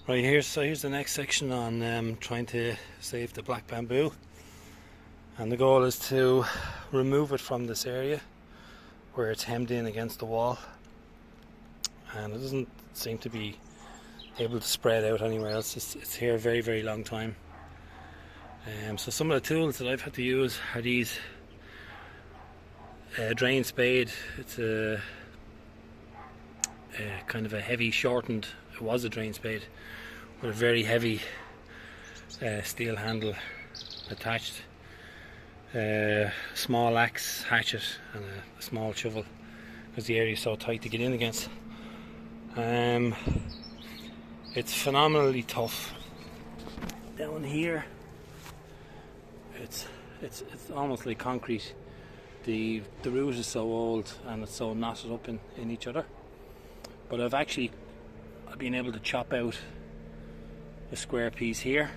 Right, here's the next section on trying to save the black bamboo, and the goal is to remove it from this area where it's hemmed in against the wall, and it doesn't seem to be able to spread out anywhere else. It's here a very, very long time. So some of the tools that I've had to use are these drain spade. It's a kind of a heavy shortened, it was a drain spade with a very heavy steel handle attached, small axe, hatchet and a small shovel because the area is so tight to get in against. It's phenomenally tough. Down here it's almost like concrete. The root is so old and it's so knotted up in each other, but I've been able to chop out a square piece here,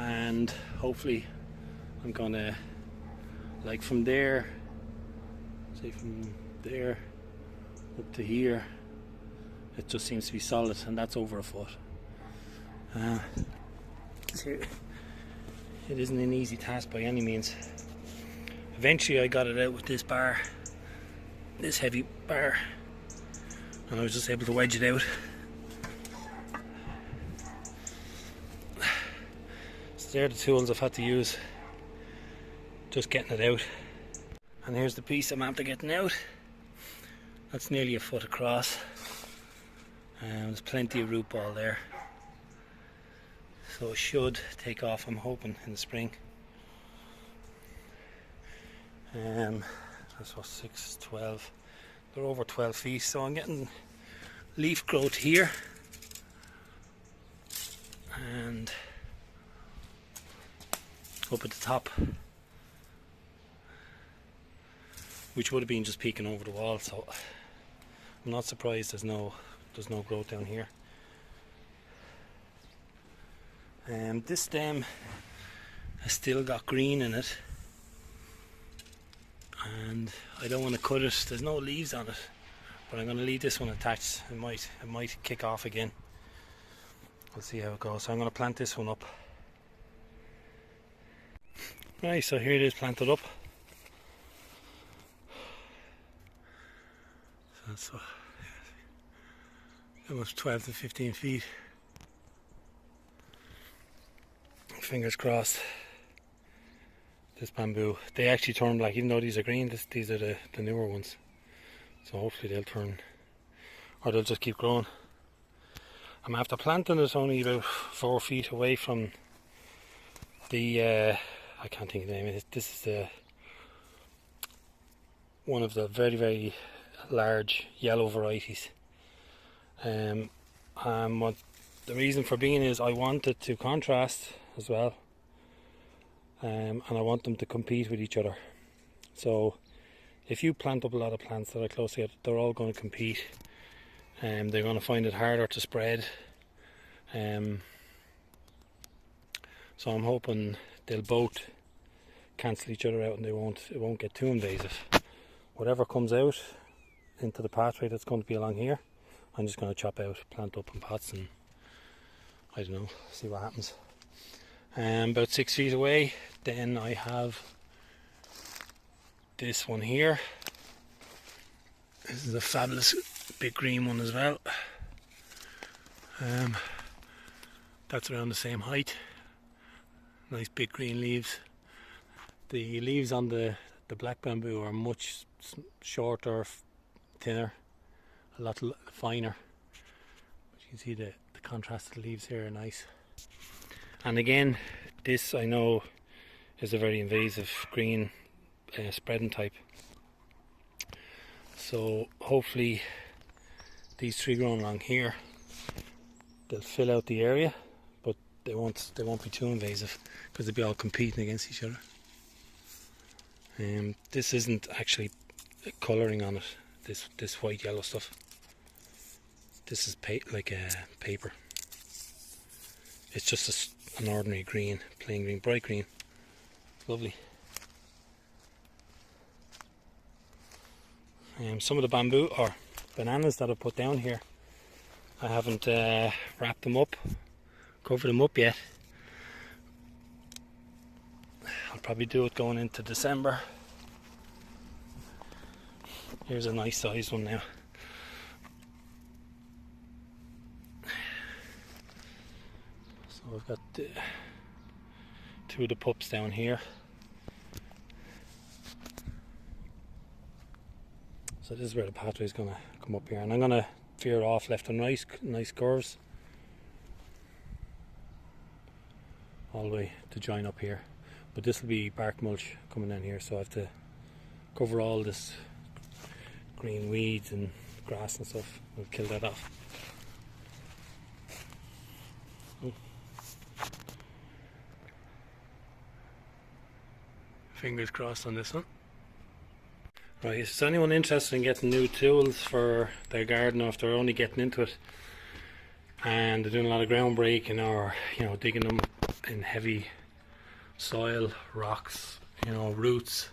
and hopefully I'm gonna, like from there, say from there up to here, it just seems to be solid, and that's over a foot. It isn't an easy task by any means. Eventually I got it out with this bar, this heavy bar, and I was just able to wedge it out. So they're the tools I've had to use, just getting it out. And here's the piece I'm after getting out. That's nearly a foot across. There's plenty of root ball there, so it should take off, I'm hoping, in the spring. That's what, 6, 12, they're over 12 feet, so I'm getting leaf growth here and up at the top, which would have been just peeking over the wall, so I'm not surprised there's no growth down here. This stem has still got green in it, and I don't want to cut it. There's no leaves on it, but I'm going to leave this one attached. It might kick off again. We'll see how it goes. So I'm going to plant this one up. Right, so here it is planted up. So that's almost 12 to 15 feet. Fingers crossed. This bamboo, they actually turn black, even though these are green. These are the newer ones, so hopefully they'll turn, or they'll just keep growing. I'm after planting it only about 4 feet away from the I can't think of the name of it. This is the one of the very, very large yellow varieties. What the reason for being is I want it to contrast as well. And I want them to compete with each other. So if you plant up a lot of plants that are close together, they're all going to compete, and they're going to find it harder to spread. So I'm hoping they'll both cancel each other out, and it won't get too invasive. Whatever comes out into the pathway that's going to be along here, I'm just going to chop out, plant up in pots, and I don't know, see what happens. About 6 feet away, then I have this one here. This is a fabulous big green one as well. That's around the same height. Nice big green leaves. The leaves on the black bamboo are much shorter, thinner, a lot finer. But you can see the contrasted leaves here are nice. And again, this I know is a very invasive green spreading type. So hopefully these three growing along here, they'll fill out the area, but they won't be too invasive because they'll be all competing against each other. This isn't actually colouring on it. This white yellow stuff. This is like a paper. It's just an ordinary green, plain green, bright green. Lovely. Some of the bamboo or bananas that I put down here, I haven't wrapped them up, covered them up yet. I'll probably do it going into December. Here's a nice sized one now. So I've got two of the pups down here. So this is where the pathway is going to come up here, and I'm going to veer it off left and right, nice curves, all the way to join up here. But this will be bark mulch coming in here, so I have to cover all this green weeds and grass and stuff. We'll kill that off. Fingers crossed on this one. Right, is anyone interested in getting new tools for their garden, or if they're only getting into it and they're doing a lot of ground breaking, or digging them in heavy soil, rocks, roots?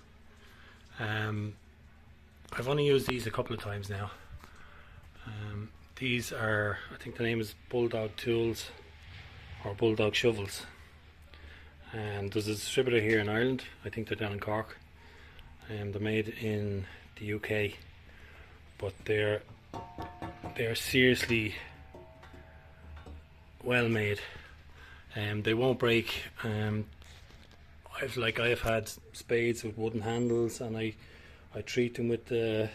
I've only used these a couple of times now. These are, I think the name is Bulldog tools or Bulldog shovels, and there's a distributor here in Ireland. I think they're down in Cork. They're made in the UK, but they're seriously well made. They won't break. I've had spades with wooden handles, and I treat them with the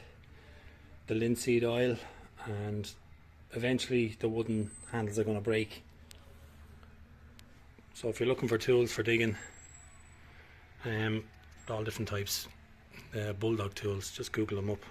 linseed oil, and eventually the wooden handles are going to break. So if you're looking for tools for digging, all different types, Bulldog tools, just Google them up.